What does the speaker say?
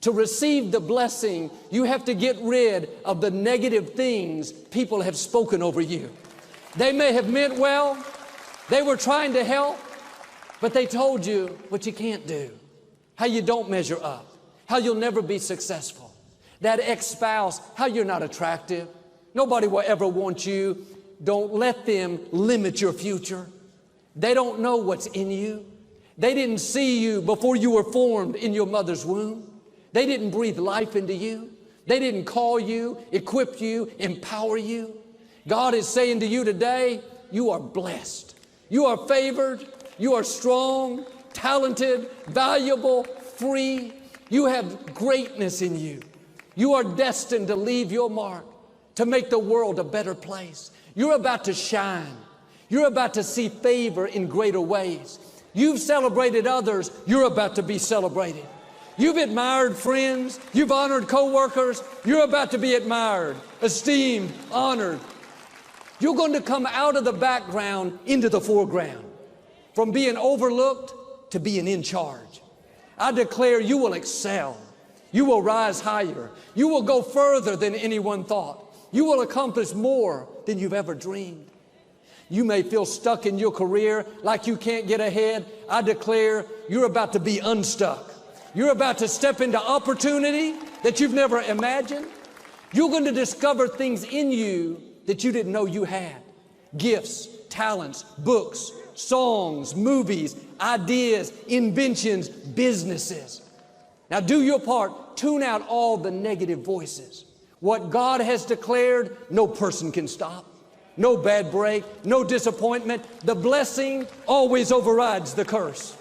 To receive the blessing, you have to get rid of the negative things people have spoken over you. They may have meant well, they were trying to help, but they told you what you can't do, how you don't measure up, how you'll never be successful. That ex-spouse, how you're not attractive. Nobody will ever want you. Don't let them limit your future. They don't know what's in you. They didn't see you before you were formed in your mother's womb. They didn't breathe life into you. They didn't call you, equip you, empower you. God is saying to you today, you are blessed. You are favored. You are strong, talented, valuable, free. You have greatness in you. You are destined to leave your mark, to make the world a better place. You're about to shine. You're about to see favor in greater ways. You've celebrated others. You're about to be celebrated. You've admired friends. You've honored co-workers. You're about to be admired, esteemed, honored. You're going to come out of the background into the foreground. From being overlooked to being in charge. I declare you will excel. You will rise higher. You will go further than anyone thought. You will accomplish more than you've ever dreamed. You may feel stuck in your career like you can't get ahead. I declare you're about to be unstuck. You're about to step into opportunity that you've never imagined. You're going to discover things in you that you didn't know you had. Gifts, talents, books, songs, movies, ideas, inventions, businesses. Now do your part. Tune out all the negative voices. What God has declared, no person can stop. No bad break, no disappointment. The blessing always overrides the curse.